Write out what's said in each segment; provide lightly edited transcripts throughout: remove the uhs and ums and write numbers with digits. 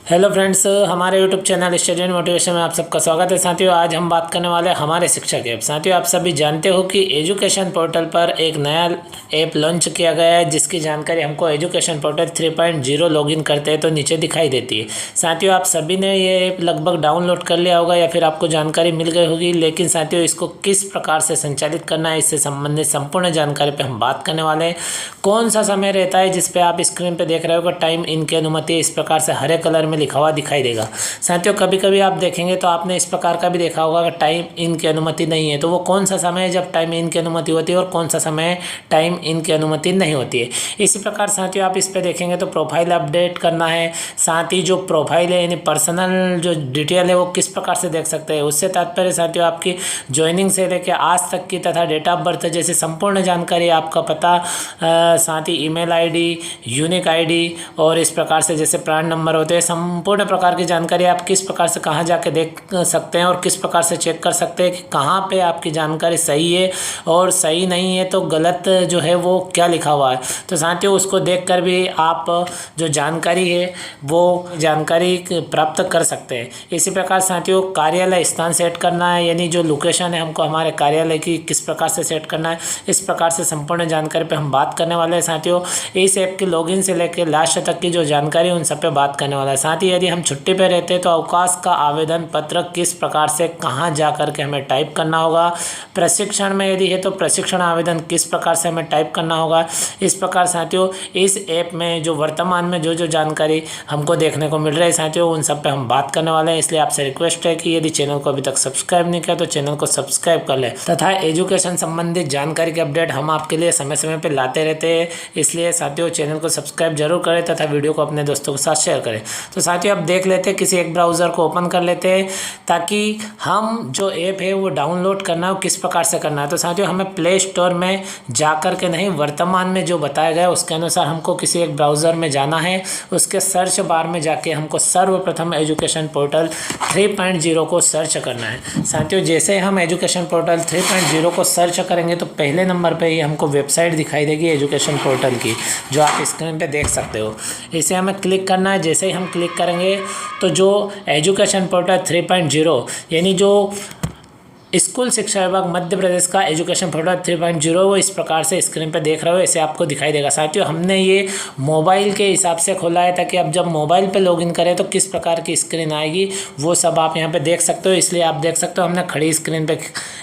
Hello friends, हमारे YouTube channel student motivation में आप सबका स्वागत है। साथियों, आज हम बात करने वाले हैं हमारे शिक्षक ऐप। साथियों, आप सभी जानते हो कि एजुकेशन पोर्टल पर एक नया ऐप लॉन्च किया गया है, जिसकी जानकारी हमको एजुकेशन पोर्टल 3.0 लॉगिन करते हैं तो नीचे दिखाई देती है। साथियों, आप सभी ने ये ऐप लगभग डाउनलोड कर लिया होगा या फिर आपको जानकारी मिल गई होगी, लेकिन साथियों इसको किस प्रकार से संचालित करना है, इससे संबंधित संपूर्ण जानकारी पर हम बात करने वाले हैं। कौन सा समय रहता है जिस पे आप स्क्रीन पे देख रहे हो, टाइम इनकी अनुमति इस प्रकार से हरे कलर में लिखा हुआ दिखाई देगा। साथियों, कभी कभी आप देखेंगे तो आपने इस प्रकार का भी देखा होगा कि टाइम इन की अनुमति नहीं है। तो वो कौन सा समय है जब टाइम इन की अनुमति होती है और कौन सा समय टाइम इन की अनुमति नहीं होती है। इसी प्रकार साथियों आप इस पर देखेंगे तो प्रोफाइल अपडेट करना है। साथ ही जो प्रोफाइल है यानी पर्सनल जो डिटेल है वो किस प्रकार से देख सकते हैं, उससे तात्पर्य साथियों आपकी ज्वाइनिंग से लेकर आज तक की तथा डेट ऑफ बर्थ जैसी संपूर्ण जानकारी, आपका पता, साथ ही ईमेल आईडी, यूनिक आईडी और इस प्रकार से जैसे प्राण नंबर होते हैं, संपूर्ण प्रकार की जानकारी आप किस प्रकार से कहाँ जाके देख सकते हैं और किस प्रकार से चेक कर सकते हैं कि कहाँ पे आपकी जानकारी सही है और सही नहीं है तो गलत जो है वो क्या लिखा हुआ है। तो साथियों उसको देखकर भी आप जो जानकारी है वो जानकारी प्राप्त कर सकते हैं। इसी प्रकार साथियों कार्यालय स्थान सेट करना है, यानी जो लोकेशन है हमको हमारे कार्यालय की किस प्रकार से सेट करना है, इस प्रकार से संपूर्ण जानकारी पे हम बात करने वाले हैं। साथियों इस ऐप के लॉगिन से लेकर लास्ट तक की जो जानकारी उन सब पे बात करने वाला है। साथ ही यदि हम छुट्टी पे रहते हैं तो अवकाश का आवेदन पत्र किस प्रकार से कहाँ जा कर के हमें टाइप करना होगा, प्रशिक्षण में यदि है तो प्रशिक्षण आवेदन किस प्रकार से हमें टाइप करना होगा। इस प्रकार साथियों इस ऐप में जो वर्तमान में जो जानकारी हमको देखने को मिल रही है साथियों उन सब पे हम बात करने वाले हैं। इसलिए आपसे रिक्वेस्ट है कि यदि चैनल को अभी तक सब्सक्राइब नहीं किया तो चैनल को सब्सक्राइब कर लें तथा एजुकेशन संबंधित जानकारी के अपडेट हम आपके लिए समय समय पर लाते रहते हैं। इसलिए साथियों चैनल को सब्सक्राइब जरूर करें तथा वीडियो को अपने दोस्तों के साथ शेयर करें। तो साथियों आप देख लेते हैं, किसी एक ब्राउज़र को ओपन कर लेते हैं ताकि हम जो ऐप है वो डाउनलोड करना है किस प्रकार से करना है। तो साथियों हमें प्ले स्टोर में जा कर के नहीं, वर्तमान में जो बताया गया उसके अनुसार हमको किसी एक ब्राउज़र में जाना है। उसके सर्च बार में जाके हमको सर्वप्रथम एजुकेशन पोर्टल 3.0 को सर्च करना है। साथियों जैसे हम एजुकेशन पोर्टल 3.0 को सर्च करेंगे तो पहले नंबर पे ही हमको वेबसाइट दिखाई देगी एजुकेशन पोर्टल की, जो आप स्क्रीन पे देख सकते हो। इसे हमें क्लिक करना है। जैसे ही हम क्लिक करेंगे तो जो एजुकेशन पोर्टल 3.0 यानी जो स्कूल शिक्षा विभाग मध्य प्रदेश का एजुकेशन पोर्टल 3.0 वो इस प्रकार से स्क्रीन पर देख रहे हो, ऐसे आपको दिखाई देगा। साथियों हमने ये मोबाइल के हिसाब से खोला है ताकि आप जब मोबाइल पे लॉगिन करें तो किस प्रकार की स्क्रीन आएगी वो सब आप यहाँ पे देख सकते हो। इसलिए आप देख सकते हो हमने खड़ी स्क्रीन पे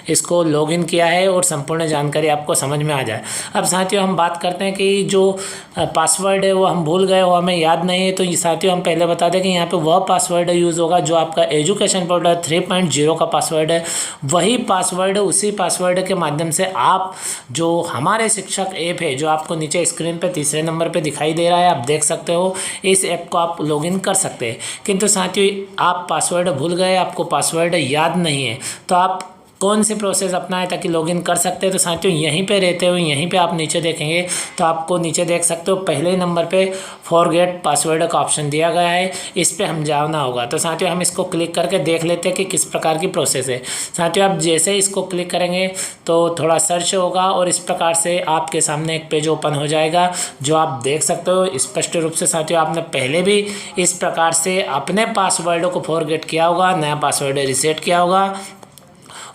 इसको लॉगिन किया है और संपूर्ण जानकारी आपको समझ में आ जाए। अब साथियों हम बात करते हैं कि जो पासवर्ड है वो हम भूल गए, वो हमें याद नहीं है। तो साथियों हम पहले बता दें कि यहाँ पे वह पासवर्ड यूज़ होगा जो आपका एजुकेशन पोर्टल 3.0 का पासवर्ड है। वही पासवर्ड, उसी पासवर्ड के माध्यम से आप जो हमारे शिक्षक ऐप है जो आपको नीचे स्क्रीन पे तीसरे नंबर पे दिखाई दे रहा है, आप देख सकते हो, इस ऐप को आप लॉगिन कर सकते हैं। किंतु साथियों आप पासवर्ड भूल गए, आपको पासवर्ड याद नहीं है, तो आप कौन सी प्रोसेस अपनाएं ताकि लॉगिन कर सकते हैं। तो साथियों यहीं पे रहते हुए यहीं पे आप नीचे देखेंगे तो आपको नीचे देख सकते हो पहले ही नंबर पे फॉरगेट पासवर्ड का ऑप्शन दिया गया है, इस पे हम जाना होगा। तो साथियों हम इसको क्लिक करके देख लेते हैं कि किस प्रकार की प्रोसेस है। साथियों आप जैसे इसको क्लिक करेंगे तो थोड़ा सर्च होगा और इस प्रकार से आपके सामने एक पेज ओपन हो जाएगा जो आप देख सकते हो स्पष्ट रूप से। साथियों आपने पहले भी इस प्रकार से अपने पासवर्ड को फॉरगेट किया होगा, नया पासवर्ड रिसेट किया होगा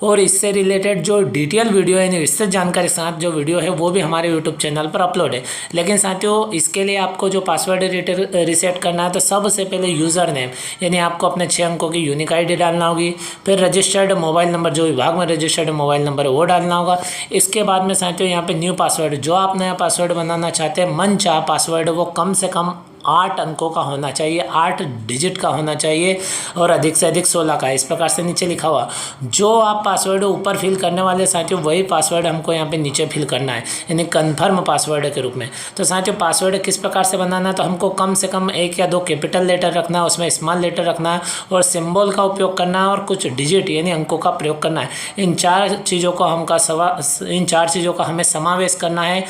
और इससे रिलेटेड जो डिटेल वीडियो है, विस्तृत जानकारी के साथ जो वीडियो है वो भी हमारे यूट्यूब चैनल पर अपलोड है। लेकिन साथियों इसके लिए आपको जो पासवर्ड रिसेट करना है तो सबसे पहले यूज़र नेम यानी आपको अपने 6 अंकों की यूनिक आईडी डालना होगी, फिर रजिस्टर्ड मोबाइल नंबर जो विभाग में रजिस्टर्ड मोबाइल नंबर है वो डालना होगा। इसके बाद में साथियों यहाँ पे न्यू पासवर्ड, जो आप नया पासवर्ड बनाना चाहते हैं मन चाह पासवर्ड, वो कम से कम 8 अंकों का होना चाहिए, 8 डिजिट का होना चाहिए और अधिक से अधिक 16 का। इस प्रकार से नीचे लिखा हुआ जो आप पासवर्ड ऊपर फिल करने वाले साथियों वही पासवर्ड हमको यहाँ पे नीचे फिल करना है, यानी कन्फर्म पासवर्ड के रूप में। तो साथियों पासवर्ड किस प्रकार से बनाना है तो हमको कम से कम 1 या 2 कैपिटल लेटर रखना है, उसमें स्मॉल लेटर रखना है और सिम्बॉल का उपयोग करना है और कुछ डिजिट यानी अंकों का प्रयोग करना है। इन चार चीज़ों का हमें समावेश करना है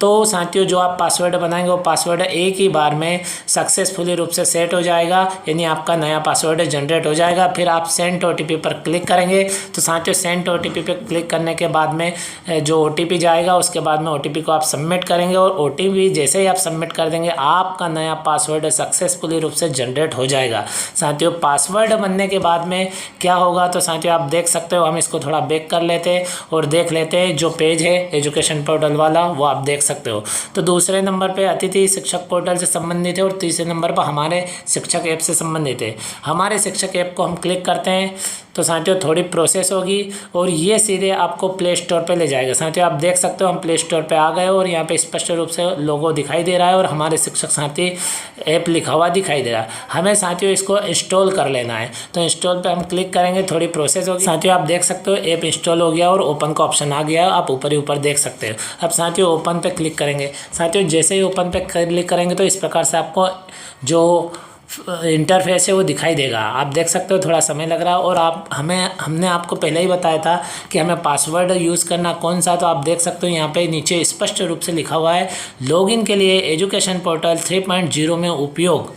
तो साथियों जो आप पासवर्ड बनाएंगे वो पासवर्ड एक ही बार में सक्सेसफुली रूप से सेट हो जाएगा, यानी आपका नया पासवर्ड जनरेट हो जाएगा। फिर आप सेंड OTP पर क्लिक करेंगे तो साथियों सेंड OTP पर क्लिक करने के बाद में जो OTP जाएगा उसके बाद में OTP को आप सबमिट करेंगे और OTP जैसे ही आप सबमिट कर देंगे आपका नया पासवर्ड सक्सेसफुली रूप से जनरेट हो जाएगा। साथियों पासवर्ड बनने के बाद में क्या होगा तो साथियों आप देख सकते हो, हम इसको थोड़ा बैक कर लेते हैं और देख लेते हैं जो पेज है एजुकेशन पोर्टल वाला वो आप देख सकते हो। तो दूसरे नंबर पे अतिथि शिक्षक पोर्टल से संबंधित है और तीसरे नंबर पर हमारे शिक्षक ऐप से संबंधित है। हमारे शिक्षक ऐप को हम क्लिक करते हैं तो साथियों थोड़ी प्रोसेस होगी और ये सीधे आपको प्ले स्टोर पे ले जाएगा। साथियों आप देख सकते हो हम प्ले स्टोर पे आ गए और यहाँ पे स्पष्ट रूप से लोगो दिखाई दे रहा है और हमारे शिक्षक साथी ऐप लिखा हुआ दिखाई दे रहा है। हमें साथियों इसको इंस्टॉल कर लेना है तो इंस्टॉल पे हम क्लिक करेंगे, थोड़ी प्रोसेस होगी। साथियों आप देख सकते हो ऐप इंस्टॉल हो गया और ओपन का ऑप्शन आ गया, आप ऊपर ही ऊपर देख सकते हो। अब साथियों ओपन पे क्लिक करेंगे। साथियों जैसे ही ओपन पे क्लिक करेंगे तो इस प्रकार से आपको जो इंटरफेस है वो दिखाई देगा। आप देख सकते हो थोड़ा समय लग रहा है और हमने आपको पहले ही बताया था कि हमें पासवर्ड यूज़ करना कौन सा, तो आप देख सकते हो यहाँ पे नीचे स्पष्ट रूप से लिखा हुआ है लॉगिन के लिए एजुकेशन पोर्टल 3.0 में उपयोग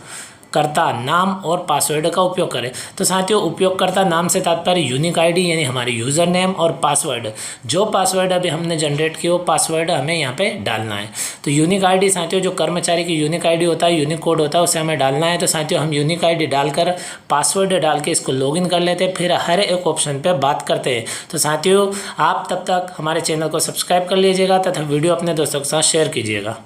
करता नाम और पासवर्ड का उपयोग करें। तो साथियों उपयोगकर्ता नाम से तात्पर्य यूनिक आईडी यानी हमारी यूज़र नेम और पासवर्ड, जो पासवर्ड अभी हमने जनरेट किया वो पासवर्ड हमें यहाँ पे डालना है। तो यूनिक आईडी साथियों जो कर्मचारी की यूनिक आईडी होता है, यूनिक कोड होता है, उसे हमें डालना है। तो साथियों हम यूनिक आईडी डालकर पासवर्ड डाल के इसको लॉगिन कर लेते हैं, फिर हर एक ऑप्शन पर बात करते हैं। तो साथियों आप तब तक हमारे चैनल को सब्सक्राइब कर लीजिएगा तथा वीडियो अपने दोस्तों के साथ शेयर कीजिएगा।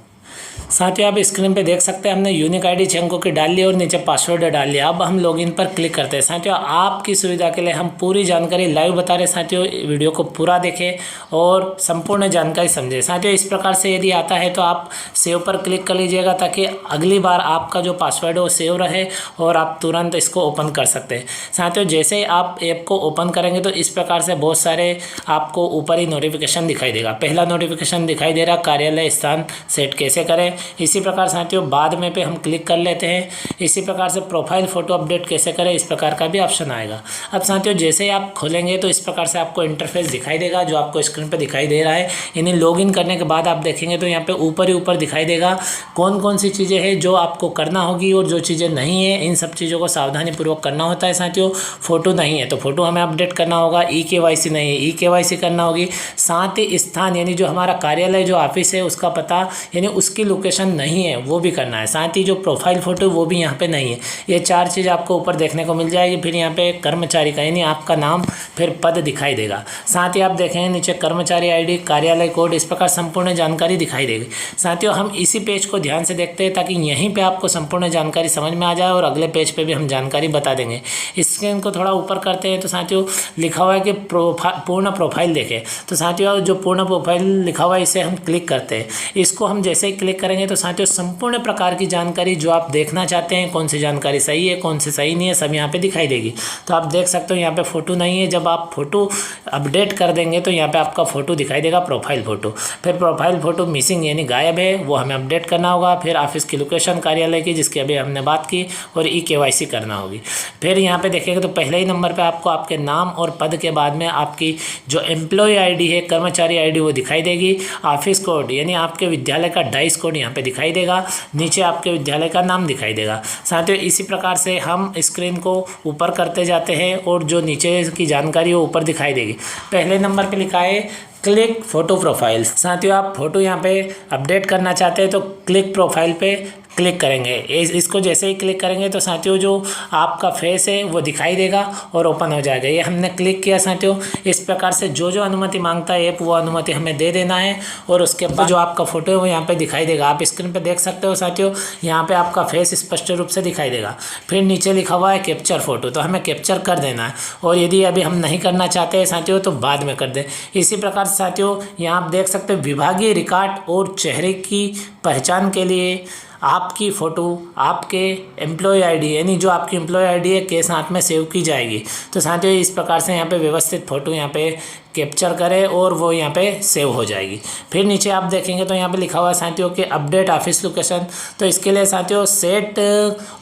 साथियों आप स्क्रीन पे देख सकते हैं हमने यूनिक आईडी 6 अंकों की डाल ली और नीचे पासवर्ड डाल लिया। अब हम लॉगिन पर क्लिक करते हैं। साथियों आपकी सुविधा के लिए हम पूरी जानकारी लाइव बता रहे हैं। साथियों वीडियो को पूरा देखें और संपूर्ण जानकारी समझें। साथियों इस प्रकार से यदि आता है तो आप सेव पर क्लिक कर लीजिएगा ताकि अगली बार आपका जो पासवर्ड है वो सेव रहे और आप तुरंत इसको ओपन कर सकते हैं। साथियों जैसे ही आप ऐप को ओपन करेंगे तो इस प्रकार से बहुत सारे आपको ऊपर ही नोटिफिकेशन दिखाई देगा। पहला नोटिफिकेशन दिखाई दे रहा कार्यालय स्थान सेट कैसे करें। इसी प्रकार साथियों बाद में पे हम क्लिक कर लेते हैं। इसी प्रकार से प्रोफाइल फ़ोटो अपडेट कैसे करें इस प्रकार का भी ऑप्शन आएगा। अब साथियों जैसे ही आप खोलेंगे तो इस प्रकार से आपको इंटरफेस दिखाई देगा जो आपको स्क्रीन पे दिखाई दे रहा है। इन्हें लॉगिन करने के बाद आप देखेंगे तो यहाँ पे ऊपर ही ऊपर दिखाई देगा कौन कौन सी चीज़ें हैं जो आपको करना होगी और जो चीज़ें नहीं है इन सब चीज़ों को सावधानीपूर्वक करना होता है। साथियों फ़ोटो नहीं है तो फ़ोटो हमें अपडेट करना होगा। KYC नहीं है KYC करना होगी। साथ ही स्थान यानी जो हमारा कार्यालय जो ऑफिस है उसका पता यानी उसकी लोकेशन नहीं है वो भी करना है। साथ ही जो प्रोफाइल फ़ोटो वो भी यहाँ पे नहीं है। ये 4 चीज़ आपको ऊपर देखने को मिल जाएगी। फिर यहाँ पे कर्मचारी का यानी आपका नाम फिर पद दिखाई देगा। साथ ही आप देखेंगे नीचे कर्मचारी आईडी कार्यालय कोड इस प्रकार संपूर्ण जानकारी दिखाई देगी। साथियों हम इसी पेज को ध्यान से देखते हैं ताकि यहीं पर आपको संपूर्ण जानकारी समझ में आ जाए और अगले पेज पर भी हम जानकारी बता देंगे। स्क्रीन को थोड़ा ऊपर करते हैं तो साथियों लिखा हुआ है कि पूर्ण प्रोफाइल देखें। तो साथियों जो पूर्ण प्रोफाइल लिखा हुआ है इसे हम क्लिक करते हैं। इसको हम जैसे ही क्लिक करेंगे तो साथियों संपूर्ण प्रकार की जानकारी जो आप देखना चाहते हैं, कौन सी जानकारी सही है कौन सी सही नहीं है, सब यहाँ पे दिखाई देगी। तो आप देख सकते हो यहाँ पे फ़ोटो नहीं है। जब आप फ़ोटो अपडेट कर देंगे तो यहाँ पे आपका फ़ोटो दिखाई देगा प्रोफाइल फ़ोटो। फिर प्रोफाइल फ़ोटो मिसिंग यानी गायब है वो हमें अपडेट करना होगा। फिर ऑफिस की लोकेशन कार्यालय की जिसकी अभी हमने बात की और KYC करना होगी। फिर यहाँ पर देखेंगे तो पहले ही नंबर पर आपको आपके नाम और पद के बाद में आपकी जो एम्प्लॉय ID है कर्मचारी ID वो दिखाई देगी। ऑफिस कोड यानी आपके विद्यालय का डाइस कोड यहाँ पे दिखाई देगा। नीचे आपके विद्यालय का नाम दिखाई देगा। साथियों इसी प्रकार से हम स्क्रीन को ऊपर करते जाते हैं और जो नीचे की जानकारी वो ऊपर दिखाई देगी। पहले नंबर पे लिखा है क्लिक फ़ोटो प्रोफाइल। साथियों आप फ़ोटो यहाँ पे अपडेट करना चाहते हैं तो क्लिक प्रोफाइल पे क्लिक करेंगे। इसको जैसे ही क्लिक करेंगे तो साथियों जो आपका फेस है वो दिखाई देगा और ओपन हो जाएगा। ये हमने क्लिक किया साथियों। इस प्रकार से जो जो अनुमति मांगता है ऐप वो अनुमति हमें दे देना है और उसके बाद जो आपका फ़ोटो है वो यहाँ पे दिखाई देगा। आप स्क्रीन पे देख सकते हो साथियों यहाँ पे आपका फेस स्पष्ट रूप से दिखाई देगा। फिर नीचे लिखा हुआ है कैप्चर फ़ोटो, तो हमें कैप्चर कर देना है और यदि अभी हम नहीं करना चाहते हैं साथियों तो बाद में कर दें। इसी प्रकार से साथियों यहाँ आप देख सकते हो विभागीय रिकॉर्ड और चेहरे की पहचान के लिए आपकी फ़ोटो आपके एम्प्लॉय ID यानी जो आपकी एम्प्लॉय ID है के साथ में सेव की जाएगी। तो साथियों इस प्रकार से यहाँ पे व्यवस्थित फ़ोटो यहाँ पे कैप्चर करें और वो यहाँ पे सेव हो जाएगी। फिर नीचे आप देखेंगे तो यहाँ पे लिखा हुआ है साथियों कि अपडेट ऑफिस लोकेशन। तो इसके लिए साथियों सेट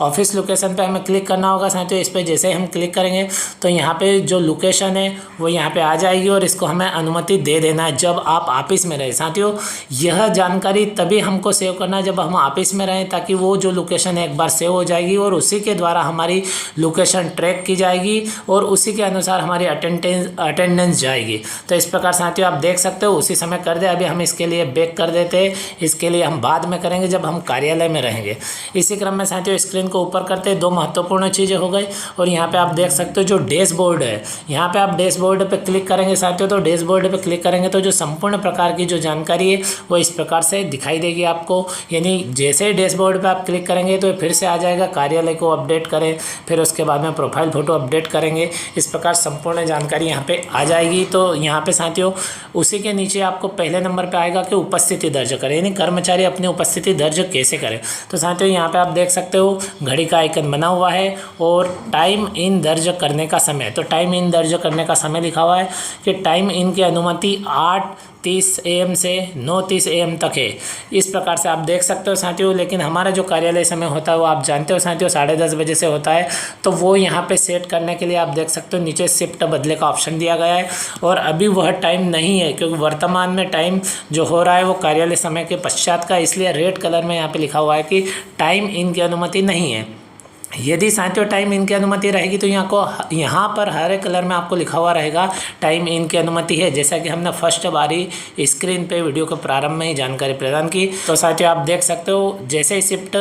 ऑफिस लोकेशन पे हमें क्लिक करना होगा साथियों। इस पर जैसे ही हम क्लिक करेंगे तो यहाँ पे जो लोकेशन है वो यहाँ पे आ जाएगी और इसको हमें अनुमति दे देना है जब आप ऑफिस में रहें। साथियों यह जानकारी तभी हमको सेव करना है जब हम ऑफिस में रहें, ताकि वो जो लोकेशन है एक बार सेव हो जाएगी और उसी के द्वारा हमारी लोकेशन ट्रैक की जाएगी और उसी के अनुसार हमारी अटेंडेंस जाएगी। तो इस प्रकार साथियों आप देख सकते हो उसी समय कर दे। अभी हम इसके लिए बैक कर देते हैं, इसके लिए हम बाद में करेंगे जब हम कार्यालय में रहेंगे। इसी क्रम में साथियों स्क्रीन को ऊपर करते हैं, दो महत्वपूर्ण चीज़ें हो गई। और यहाँ पे आप देख सकते हो जो डैशबोर्ड है, यहाँ पे आप डैशबोर्ड पे क्लिक करेंगे साथियों। तो डैशबोर्ड पे क्लिक करेंगे तो जो संपूर्ण प्रकार की जो जानकारी है वो इस प्रकार से दिखाई देगी आपको। यानी जैसे ही डैशबोर्ड पे आप क्लिक करेंगे तो फिर से आ जाएगा कार्यालय को अपडेट करें, फिर उसके बाद में प्रोफाइल फ़ोटो अपडेट करेंगे। इस प्रकार संपूर्ण जानकारी यहाँ पे आ जाएगी। तो यहाँ पे साथियों उसी के नीचे आपको पहले नंबर पे आएगा कि उपस्थिति दर्ज करें, यानी कर्मचारी अपनी उपस्थिति दर्ज कैसे करें। तो साथियों यहाँ पे आप देख सकते हो घड़ी का आइकन बना हुआ है और टाइम इन दर्ज करने का समय। तो टाइम इन दर्ज करने का समय लिखा हुआ है कि टाइम इन की अनुमति 8:30 AM से 9:30 AM तक है। इस प्रकार से आप देख सकते हो साथियों। लेकिन हमारा जो कार्यालय समय होता है वो आप जानते हो साथियों 10:30 बजे से होता है। तो वो यहाँ पे सेट करने के लिए आप देख सकते हो नीचे शिफ्ट बदले का ऑप्शन दिया गया है और अभी वह टाइम नहीं है क्योंकि वर्तमान में टाइम जो हो रहा है वो कार्यालय समय के पश्चात का, इसलिए रेड कलर में यहाँ पे लिखा हुआ है कि टाइम इन की अनुमति नहीं है। यदि साथियों टाइम इन की अनुमति रहेगी तो यहाँ पर हरे कलर में आपको लिखा हुआ रहेगा टाइम इन की अनुमति है, जैसा कि हमने फर्स्ट बारी स्क्रीन पे वीडियो के प्रारंभ में ही जानकारी प्रदान की। तो साथियों आप देख सकते हो जैसे ही शिफ्ट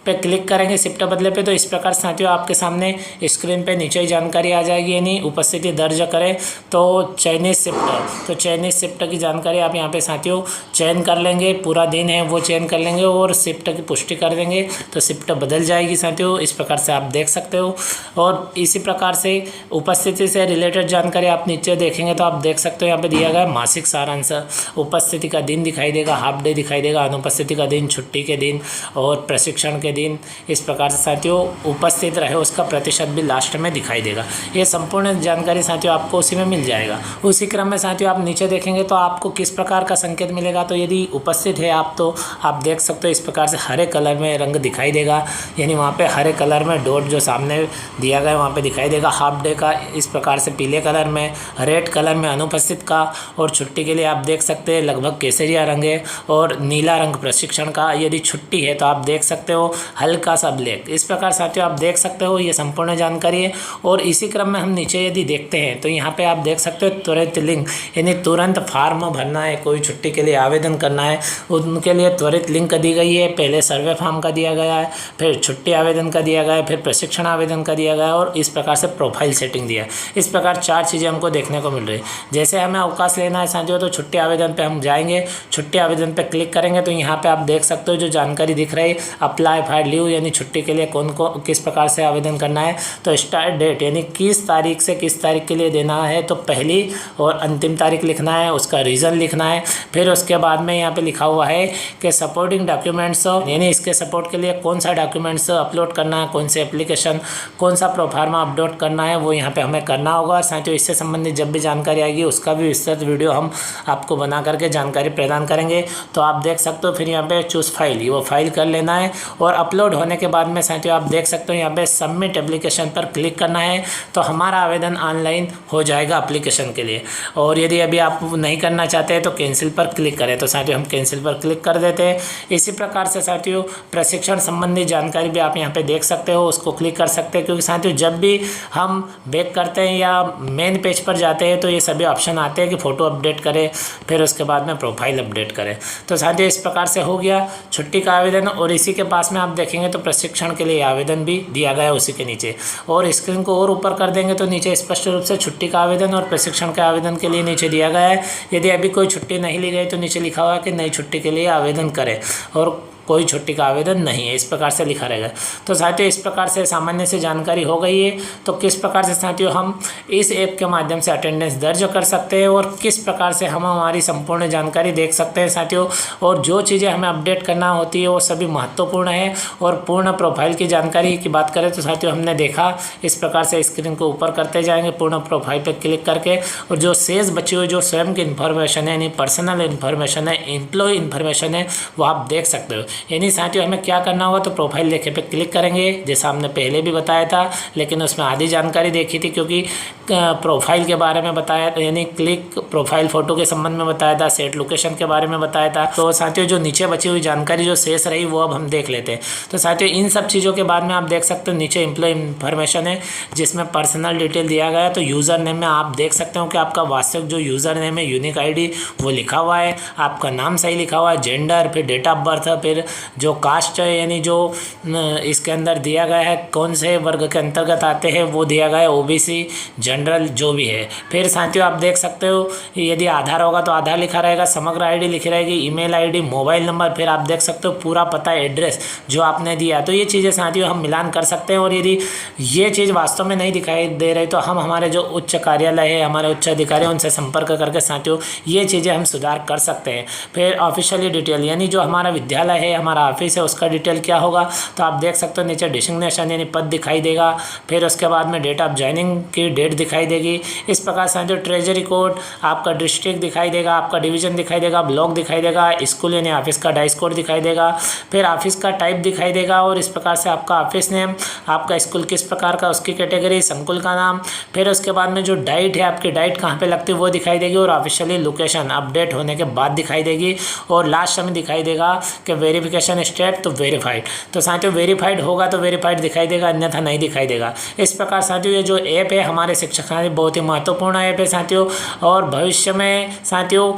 पे क्लिक करेंगे शिफ्ट बदले पे तो इस प्रकार साथियों आपके सामने स्क्रीन पे नीचे ही जानकारी आ जाएगी। यानी उपस्थिति दर्ज करें तो चयनित शिफ्ट, तो चयनित शिफ्ट की जानकारी आप यहाँ पे साथियों चयन कर लेंगे, पूरा दिन है वो चयन कर लेंगे और शिफ्ट की पुष्टि कर देंगे तो शिफ्ट बदल जाएगी साथियों। इस प्रकार से आप देख सकते हो। और इसी प्रकार से उपस्थिति से रिलेटेड जानकारी आप नीचे देखेंगे तो आप देख सकते हो यहाँ पे दिया गया मासिक सारांश, उपस्थिति का दिन दिखाई देगा, हाफ डे दिखाई देगा, अनुपस्थिति का दिन, छुट्टी के दिन और प्रशिक्षण के दिन। इस प्रकार से साथियों उपस्थित रहे उसका प्रतिशत भी लास्ट में दिखाई देगा। ये संपूर्ण जानकारी साथियों आपको उसी में मिल जाएगा। उसी क्रम में साथियों आप नीचे देखेंगे तो आपको किस प्रकार का संकेत मिलेगा। तो यदि उपस्थित है आप तो आप देख सकते हो इस प्रकार से हरे कलर में रंग दिखाई देगा, यानी वहाँ पे हरे कलर में डॉट जो सामने दिया गया है वहाँ पे दिखाई देगा। हाफ डे का इस प्रकार से पीले कलर में, रेड कलर में अनुपस्थित का और छुट्टी के लिए आप देख सकते हैं लगभग केसरिया रंग है और नीला रंग प्रशिक्षण का। यदि छुट्टी है तो आप देख सकते हो हल्का सा ब्लैक। इस प्रकार साथियों आप देख सकते हो ये संपूर्ण जानकारी है। और इसी क्रम में हम नीचे यदि देखते हैं तो यहाँ पे आप देख सकते हो त्वरित लिंक, यानी तुरंत फार्म भरना है, कोई छुट्टी के लिए आवेदन करना है उनके लिए त्वरित लिंक दी गई है। पहले सर्वे फॉर्म का दिया गया है, फिर छुट्टी आवेदन का दिया गया है, फिर प्रशिक्षण आवेदन का दिया गया है और इस प्रकार से प्रोफाइल सेटिंग दिया है। इस प्रकार 4 चीज़ें हमको देखने को मिल रही है। जैसे हमें अवकाश लेना है साथियों तो छुट्टी आवेदन पर हम जाएंगे, छुट्टी आवेदन पर क्लिक करेंगे तो यहाँ पर आप देख सकते हो जो जानकारी दिख रही है अप्लाई फॉर लीव, यानी छुट्टी के लिए कौन को किस प्रकार से आवेदन करना है। तो स्टार्ट डेट यानी किस तारीख से किस तारीख के लिए देना है, तो पहली और अंतिम तारीख लिखना है, उसका रीज़न लिखना है। फिर उसके बाद में यहाँ पे लिखा हुआ है कि सपोर्टिंग डॉक्यूमेंट्स, यानी इसके सपोर्ट के लिए कौन सा डॉक्यूमेंट्स अपलोड करना है, कौन से एप्लीकेशन, कौन सा प्रोफार्मा अपलोड करना है वो यहाँ पे हमें करना होगा। साथियों इससे संबंधित जब भी जानकारी आएगी उसका भी विस्तृत वीडियो हम आपको बना करके जानकारी प्रदान करेंगे। तो आप देख सकते हो फिर यहाँ पे चूज़ फाइल, वो फाइल कर लेना है और अपलोड होने के बाद में साथियों आप देख सकते हो यहाँ पे सबमिट एप्लीकेशन पर क्लिक करना है तो हमारा आवेदन ऑनलाइन हो जाएगा एप्लीकेशन के लिए। और यदि अभी आप नहीं करना चाहते हैं तो कैंसिल पर क्लिक करें। तो साथियों हम कैंसिल पर क्लिक कर देते हैं। इसी प्रकार से साथियों प्रशिक्षण संबंधी जानकारी भी आप यहाँ पे देख सकते हो, उसको क्लिक कर सकते हैं। क्योंकि साथियों जब भी हम बैक करते हैं या मेन पेज पर जाते हैं तो ये सभी ऑप्शन आते हैं कि फ़ोटो अपडेट करें, फिर उसके बाद में प्रोफाइल अपडेट करें। तो साथियों इस प्रकार से हो गया छुट्टी का आवेदन। और इसी के पास में आप देखेंगे तो प्रशिक्षण के लिए आवेदन भी दिया गया है उसी के नीचे। और स्क्रीन को और ऊपर कर देंगे तो नीचे स्पष्ट रूप से छुट्टी का आवेदन और प्रशिक्षण के आवेदन के लिए नीचे दिया गया है। यदि अभी कोई छुट्टी नहीं ली गई तो नीचे लिखा हुआ है कि नई छुट्टी के लिए आवेदन करें। और कोई छुट्टी का आवेदन नहीं है, इस प्रकार से लिखा रहेगा। तो साथियों इस प्रकार से सामान्य से जानकारी हो गई है। तो किस प्रकार से साथियों हम इस ऐप के माध्यम से अटेंडेंस दर्ज कर सकते हैं और किस प्रकार से हम हमारी संपूर्ण जानकारी देख सकते हैं साथियों, और जो चीज़ें हमें अपडेट करना होती है वो सभी महत्वपूर्ण है। और पूर्ण प्रोफाइल की जानकारी की बात करें तो साथियों हमने देखा इस प्रकार से स्क्रीन को ऊपर करते जाएंगे पूर्ण प्रोफाइल पर क्लिक करके, और जो शेष बची हुई जो स्वयं की इन्फॉर्मेशन है यानी पर्सनल इन्फॉर्मेशन है, एम्प्लॉय इन्फॉर्मेशन है, वो आप देख सकते हो। यानी साथियों हमें क्या करना होगा, तो प्रोफाइल देखे पे क्लिक करेंगे जैसा हमने पहले भी बताया था, लेकिन उसमें आधी जानकारी देखी थी क्योंकि प्रोफाइल के बारे में बताया, यानी क्लिक प्रोफाइल फ़ोटो के संबंध में बताया था, सेट लोकेशन के बारे में बताया था। तो साथियों जो नीचे बची हुई जानकारी जो शेष रही वो अब हम देख लेते हैं। तो साथियों इन सब चीज़ों के बाद में आप देख सकते हो नीचे एम्प्लॉय इन्फॉर्मेशन है जिसमें पर्सनल डिटेल दिया गया है। तो यूज़र नेम में आप देख सकते हो कि आपका वास्तविक जो यूज़र नेम है, यूनिक आईडी वो लिखा हुआ है, आपका नाम सही लिखा हुआ है, जेंडर, फिर डेट ऑफ बर्थ, फिर जो कास्ट है यानी जो इसके अंदर दिया गया है कौन से वर्ग के अंतर्गत आते हैं वो दिया गया है, ओबीसी, जनरल जो भी है। फिर साथियों आप देख सकते हो यदि आधार होगा तो आधार लिखा रहेगा, समग्र आईडी लिखी रहेगी, ईमेल आईडी, मोबाइल नंबर, फिर आप देख सकते हो पूरा पता, एड्रेस जो आपने दिया। तो ये चीज़ें साथियों हम मिलान कर सकते हैं, और यदि ये चीज़ वास्तव में नहीं दिखाई दे रही तो हम हमारे जो उच्च कार्यालय है, हमारे उच्च अधिकारी उनसे संपर्क करके साथियों ये चीज़ें हम सुधार कर सकते हैं। फिर ऑफिशियली डिटेल यानी जो हमारा विद्यालय है, हमारा ऑफिस है, उसका डिटेल क्या होगा, तो आप देख सकते हो नीचे डिजिग्नेशन यानी पद दिखाई देगा, फिर उसके बाद में डेट ऑफ ज्वाइनिंग की डेट दिखाई देगी। इस प्रकार से जो ट्रेजरी कोड, आपका डिस्ट्रिक्ट दिखाई देगा, आपका डिवीजन दिखाई देगा, ब्लॉक दिखाई देगा, स्कूल यानी ऑफिस का डाइस कोड दिखाई देगा, फिर ऑफिस का टाइप दिखाई देगा, और इस प्रकार से आपका ऑफिस नेम, आपका स्कूल किस प्रकार का, उसकी कैटेगरी, संकुल का नाम, फिर उसके बाद में जो डाइट है आपकी डाइट कहाँ पे लगती है वो दिखाई देगी, और ऑफिशियली लोकेशन अपडेट होने के बाद दिखाई देगी, और लास्ट में दिखाई देगा कि वेरिफिकेशन स्टेट तो वेरीफाइड। तो साथियों वेरीफाइड होगा तो वेरीफाइड दिखाई देगा, अन्यथा नहीं दिखाई देगा। इस प्रकार साथियों ये जो ऐप है हमारे शिक्षक बहुत ही महत्वपूर्ण ऐप है साथियों, और भविष्य में साथियों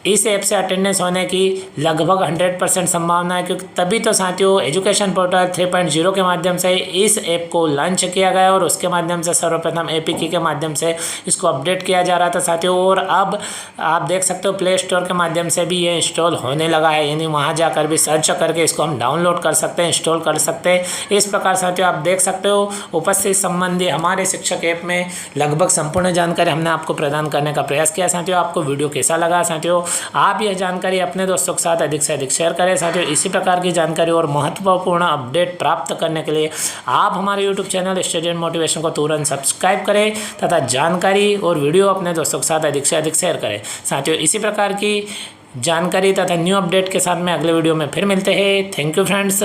इस ऐप से अटेंडेंस होने की लगभग 100% संभावना है, क्योंकि तभी तो साथियों एजुकेशन पोर्टल 3.0 के माध्यम से इस ऐप को लॉन्च किया गया, और उसके माध्यम से सर्वप्रथम एपीके के माध्यम से इसको अपडेट किया जा रहा था साथियों। और अब आप देख सकते हो प्ले स्टोर के माध्यम से भी ये इंस्टॉल होने लगा है, यानी वहाँ जाकर भी सर्च करके इसको हम डाउनलोड कर सकते हैं, इंस्टॉल कर सकते हैं। इस प्रकार साथियों आप देख सकते हो उपस्थित संबंधी हमारे शिक्षक ऐप में लगभग संपूर्ण जानकारी हमने आपको प्रदान करने का प्रयास किया साथियों। आपको वीडियो कैसा लगा साथियों, आप यह जानकारी अपने दोस्तों के साथ अधिक से अधिक शेयर करें साथियों। इसी प्रकार की जानकारी और महत्वपूर्ण अपडेट प्राप्त करने के लिए आप हमारे यूट्यूब चैनल स्टूडेंट मोटिवेशन को तुरंत सब्सक्राइब करें तथा जानकारी और वीडियो अपने दोस्तों के साथ अधिक से अधिक शेयर करें साथियों। इसी प्रकार की जानकारी तथा न्यू अपडेट के साथ में अगले वीडियो में फिर मिलते हैं। Thank you friends.